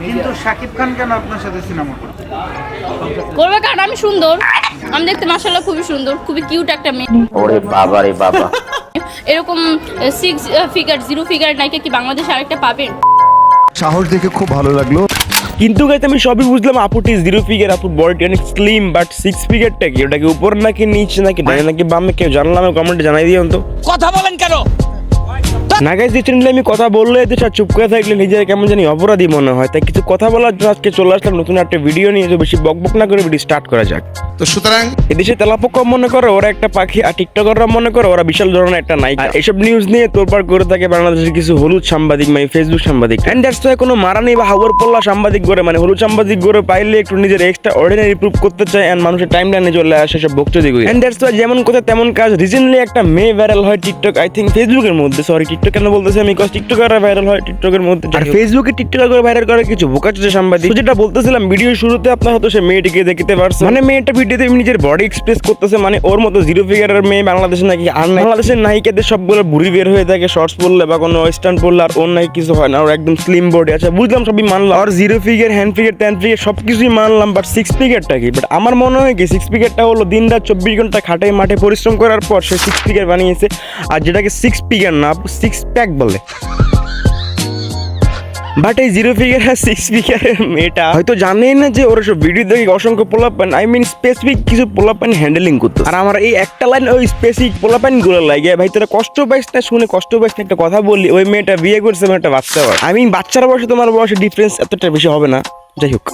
কিন্তু শাকিব খান কেন আপনার সাথে সিনেমা করবে? করবে কারণ আমি সুন্দর, আমি দেখতে মাশাআল্লাহ খুবই সুন্দর, খুবই কিউট একটা মেয়ে। ওরে বাবা রে বাবা, এরকম 6 ফিগার 0 ফিগার নায়িকা কি বাংলাদেশে আরেকটা পাবেন? সাহস দেখে খুব ভালো লাগলো। কিন্তু গাইতে আমি সবই বুঝলাম, আপুটি 0 ফিগার, আপুর বডিটি অনেক স্লিম, বাট 6 ফিগারটা কি? ওটা কি উপর নাকি নিচে নাকি ডানে নাকি বামে? কেউ জানলাম কমেন্টে জানাই দিও তো। কথা বলেন কেন? না গাইজ, যে চ্যানেলে আমি কথা বললে তো চুপ করে থাকলে নিজের কেমন জানি অপরাধী মনে হয়, তাই কিছু কথা বলার জন্য আজকে চলে আসলাম নতুন একটা ভিডিও নিয়ে। তো বেশি বকবক না করে ভিডিও স্টার্ট করা যাক। তো সুতরাং এদেশে তেলাপোকা মনে করে ওরা একটা পাখি, আর টিকটকাররা মনে করে ওরা বিশাল ধরনের একটা নায়িকা। আর এসব নিউজ নিয়ে তোলপাড় করে থাকে বাংলাদেশের কিছু হলুদ সাংবাদিক, মানে ফেসবুক সাংবাদিক। এন্ড দ্যাটস ওয়াই কোনো মারানি বা হাওয়ার পল্লা সাংবাদিক করে, মানে হলুদ সাংবাদিক করে পাইলে একটু নিজের এক্সট্রা অর্ডিনারি প্রুভ করতে চায় এন্ড মানুষের টাইম লাইনে চলে আসে সব বকচোদি করে। এন্ড দ্যাটস ওয়াই যেমন কথা তেমন কাজ। রিসেন্টলি একটা মেয়ে ভাইরাল হয় টিকটক, আই থিঙ্ক ফেসবুকের মধ্যে, সরি টিকটক কেন বলতেছি আমি, টিকটকাররা ভাইরাল হয় টিকটকের মধ্যে, আর ফেসবুকে টিকটকার করে ভাইরাল করে কিছু বোকাচোদা সাংবাদিক। যেটা বলতেছিলাম ভিডিও শুরুতে, আপনার হয়তো সে মেয়েটিকে দেখতে পারছেন, মানে মেয়েটা ভিডিওতে নিজের বডি এক্সপ্রেস করতেছে, মানে ওর মতো 0 ফিগারের মেয়ে বাংলাদেশে নাকি আর নাই। বাংলাদেশের নায়িকাদের সবগুলো বুড়ি বের হয়ে থাকে শর্টস পরলে বা কোনো স্ট্যান্ড পরলে, আর ওর নাকি কিছু হয় না, ওর একদম স্লিম বডি। আচ্ছা বুঝলাম, সবই মানলাম, আর 0 ফিগার, হ্যান্ড ফিগার, 10 ফিগার সবকিছুই মানলাম, বাট 6 ফিগারটা কি? বাট আমার মনে হয় কি 6 ফিগারটা হলো দিন রাত 24 ঘন্টা খাটে মাঠে পরিশ্রম করার পর সে 6 ফিগার বানিয়েছে, আর যেটাকে 6 ফিগার না 6 প্যাক বলে। বাট এই 0 ফিগার আর 6 ফিগারের মেয়েটা হয়তো জানেই না যে ওরা সব ভিডিও দেখে অসংখ্য পোলাপান, আই মিন স্পেসিফিক কিছু পোলাপান হ্যান্ডেলিং করতো। আর আমার এই একটা লাইন ওই স্পেসিফিক পোলাপান গুলো লাগে, ভাই তোরা কষ্ট পাইস না, শুনে কষ্ট পাইস না, একটা কথা বললি, ওই মেয়েটা বিয়ে করছে, একটা বাচ্চা হয়। আই মিন বাচ্চার বয়সে তোমার বয়সে ডিফারেন্স এতটা বেশি হবে না, যাই হোক।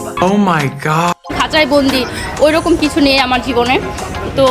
খাঁচায় বন্দি ওই রকম কিছু নেই আমার জীবনে, তো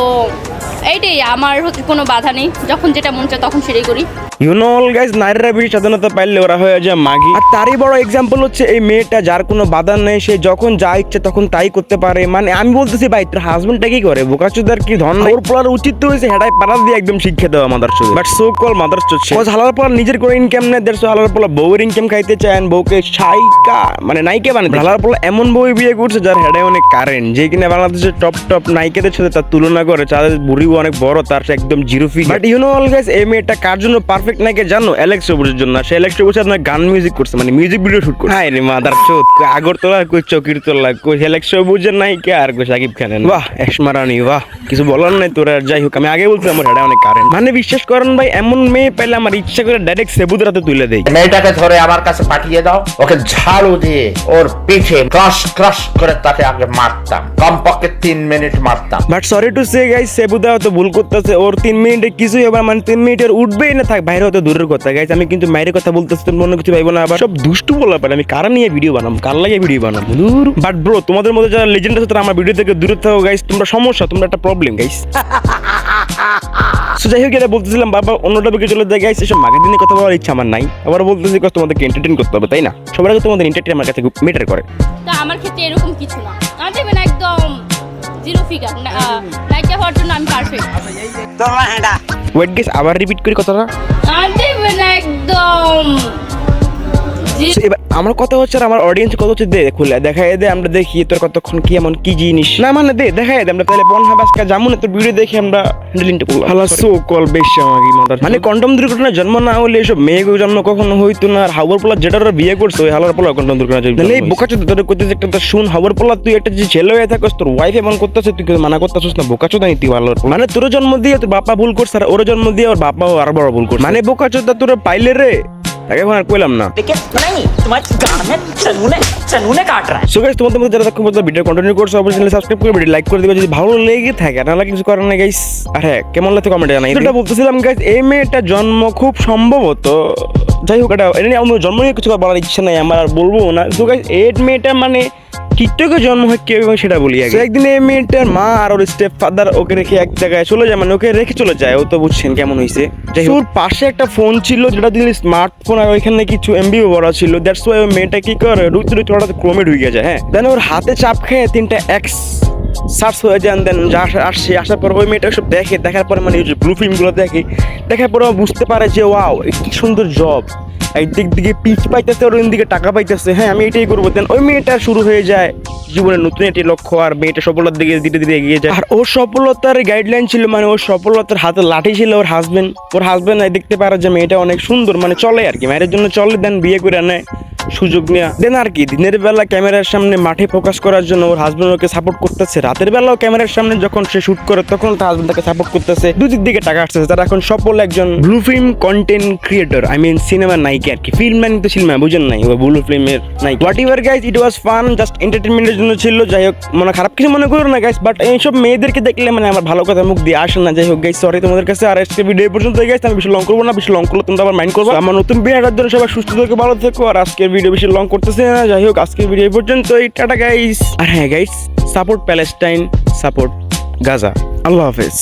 এইটাই আমার হচ্ছে কোনো বাধা নেই, যখন যেটা মন চায় তখন সেটাই করি। ইউ নো অল গাইজ, নারীরা বেশি স্বাধীনতা পাইলে ওরা হয়ে যায় মাগি। আর তারই বড় এক্সাম্পল হচ্ছে এই মেয়েটা, যার কোনো বাধা নেই, সে যখন যা ইচ্ছে তখন তাই করতে পারে। মানে আমি বলতেছি ভাই, তোর হাজবেন্ডটা কি করে? বোকাচোদার কি ধন? ওর পড়ার উচিত তো হয়েছে হেডাই পাড়া দিয়ে একদম শিক্ষা দেওয়া মাদার চোদ, বাট সো কল মাদার চোদ। হালার পর নিজের কোনো ইনকাম নেই, দেড়শো হালার পর বউয়ের ইনকাম খাইতে চায়, বউকে সাইকা মানে নায়িকা বানাতে। হালার পর এমন বউ বিয়ে করছে যার হেডাই অনেক কারেন্ট, যে কিনা বাংলাদেশের টপ নায়িকাদের সাথে তার তুলনা করে, তাদের বুড়িও অনেক বড়, তার একদম 0 figure. But you know all guys, এই মেয়েটা কার জন্য পারফেক্ট নায়িকা জানো? অ্যালেক্স রবুজের জন্য। সে অ্যালেক্স রবুজ আপনার গান মিউজিক করছে, মানে মিউজিক ভিডিও শুট করছে। হায় রে মাদার চোদ, আগরতলা কই চকিরতলা কই অ্যালেক্স রবুজের নায়িকা, আর কই শাকিব খানের। বাহ এশমারানি, বাহ কিছু বলার নাই তোর। আর যাই হোক, আমি আগে বলছিলাম আমার হেডা অনেক কারেন্ট। মানে বিশ্বাস করেন ভাই, এমন মেয়ে পাইলে আমার ইচ্ছা করে ডাইরেক্ট সেবুদের হাতে তুলে দেই। মেয়েটাকে ধরে আমার কাছে পাঠিয়ে দাও, ওকে ঝাড়ু দিয়ে ওর পিঠে ক্রাশ ক্রাশ করে তাকে আগে মারতাম, কমপক্ষে 3 মিনিট মারতাম। But sorry to say guys, সেবুদা হয়তো ভুল করতেছে, ওর 3 মিনিটে কিছুই হবে, মানে 3 মিনিটের উঠবেই না, থাক বাইরে হয়তো দূরের কথা। গাইস আমি কিন্তু মায়ের কথা বলতেছি, তোমরা মনে কিছু ভাইবো না, আবার সব দুষ্টু বলা পারে। আমি কারা নিয়ে ভিডিও বানাবো, কার লাগে ভিডিও বানাবো দূর। বাট ব্রো, তোমাদের মধ্যে যারা লেজেন্ড আছে তারা আমার ভিডিও থেকে দূরে থাকো গাইস, তোমরা সমস্যা, তোমরা একটা প্রবলেম গাইস। সো যাই হোক, এটা বলতেছিলাম বাবা, অন্য টপিকে চলে যায় গাইস। এসব মাগের দিনে কথা বলার ইচ্ছা আমার নাই। আবার বলতেছি তোমাদেরকে এন্টারটেইন করতে হবে, তাই না? সবার আগে তোমাদের এন্টারটেইন আমার কাছে ম্যাটার করে। তো আমার ক্ষেত্রে এরকম কিছু না, আমার দেখবেন একদম 0 ফিগার নায়িকা হওয়ার জন্য আমি পারফেক্ট। ওয়েট গাইস, আবার রিপিট করি কথাটা। আমার দেখবেন একদম এবার আমার কথা হচ্ছে, আর আমার অডিয়েন্স কত হচ্ছে, দে খুলে দেখাই দে, আমরা দেখি তোর কতক্ষণ কি এমন কি জিনিস না, মানে দে দেখাই দে, আমরা তাহলে পন হাবাসকা জামুন তোর ভিডিও দেখে আমরা হ্যান্ডেলিংটা করলাম। হালা সো কল বেশি আমাকে মাদার, মানে কন্ডম দুর্ঘটনা জন্ম না হলে এসব মেয়েগো জন্ম কখনো হইতো না। আর হাওয়ার পোলা যেটার বিয়ে করছে ওই হালার পোলা কন্ডম দুর্ঘটনা জন্ম। তাহলে এই বোকাচোদ তোর কইতে একটা শুন, হাওয়ার পোলা তুই একটা যে ছেলে হয়ে থাকস, তোর ওয়াইফ এমন করতেছে, তুই মানা করতেছিস না? বোকাচোদ নি তুই ভালো, মানে তোর জন্ম দিয়ে তোর বাবা ভুল করছে, আর ওর জন্ম দিয়ে ওর বাবাও আর বড় ভুল করছে। মানে বোকাচোদ তোর পাইলে রে, তাকে এখন আর কইলাম না। সো গাইস, তোমাদের মধ্যে যারা খুব ভিডিও কন্টিনিউ করছো অবশ্যই সাবস্ক্রাইব করে ভিডিও লাইক করে দিবে যদি ভালো লেগে থাকে, না লাগে কিছু করার নাই গাইস। আর হ্যাঁ, কেমন লাগছে কমেন্টে জানাই। এটা বলতেছিলাম গাইস, এই মেয়েটা জন্ম খুব সম্ভবত, যাই হোক এটা নিয়ে আমার জন্ম নিয়ে কিছু বলার ইচ্ছা নাই আমার, আর বলবো না। সো গাইস, এই মেয়েটা মানে টিকটকে জন্ম হয় কেউ, এবং সেটা বলি আগে। একদিন এই মেয়েটার মা আর ওর স্টেপ ফাদার ওকে রেখে এক জায়গায় চলে যায়, মানে ওকে রেখে চলে যায়, ও তো বুঝছেন কেমন হয়েছে। ওর পাশে একটা ফোন ছিল যেটা দিল স্মার্টফোন, আর ওইখানে কিছু এমবিও বড় ছিল। দ্যাটস ওয়াই ওই মেয়েটা কি করে রুইতে রুইতে হঠাৎ ক্রমে ঢুকে যায়। হ্যাঁ, দেন ওর হাতে চাপ খেয়ে 3টা এক্স সার্চ হয়ে যান। দেন যা আসছে, আসার পর ওই মেয়েটা সব দেখে, দেখার পরে মানে ব্লু ফিল্মগুলো দেখে, দেখার পরে বুঝতে পারে যে ওয়াও কি সুন্দর জব, একদিক দিকে পিচ পাইতেছে, ওর দিকে টাকা পাইতেছে, হ্যাঁ আমি এটাই করবো। দেন ওই মেয়েটা শুরু হয়ে যায় জীবনের নতুন একটি লক্ষ্য, আর মেয়েটা সফলতার দিকে ধীরে ধীরে এগিয়ে যায়। আর ওর সফলতার গাইডলাইন ছিল, মানে ওর সফলতার হাতে লাঠি ছিল ওর হাজবেন্ড। ওর হাজবেন্ড দেখতে পারে যে মেয়েটা অনেক সুন্দর, মানে চলে আর কি, মেয়ের জন্য চলে। দেন বিয়ে করে নেয়, সুযোগ নেওয়া দেন আর কি। দিনের বেলা ক্যামেরার সামনে মাঠে ফোকাস করার জন্য ওর হাজবেন্ড ওকে সাপোর্ট করতেছে, রাতের বেলাও ক্যামেরার সামনে যখন সে শুট করে তখন তার হাজবেন্ড তাকে সাপোর্ট করতেছে, দুদিক দিকে টাকা আসতেছে। তারা এখন সফল একজন blue film content creator, I mean সিনেমার নায়িকা আর কি। ফিল্ম মানে তো সিনেমা বুঝেন নাই, ও ব্লু ফিল্মের নায়িকা। What ever guys, it was fun, just এন্টারটেনমেন্টের জন্য ছিল। যাই হোক, মানে খারাপ কিছু মনে করো না গাইস, বাট এইসব মেয়েদেরকে দেখলে মানে আমার ভালো কথা মুখ দিয়ে আসে না। যাই হোক গাইস, সরি তোমাদের কাছে। আর আজকে ভিডিও পর্যন্ত গাইস, আমি বেশি লং করবো না, বেশি লং করলে তোমরা আবার মাইন্ড করবো। আমার নতুন বিয়েটার জন্য সবাই সুস্থ থেকো, ভালো থেকো। আর আজকের ভিডিও বেশি লং করতেছে না। যাই হোক, আজকের ভিডিও পর্যন্তই, টাটা গাইস। আর হ্যাঁ guys, support Palestine, support Gaza. আল্লাহ হাফেজ।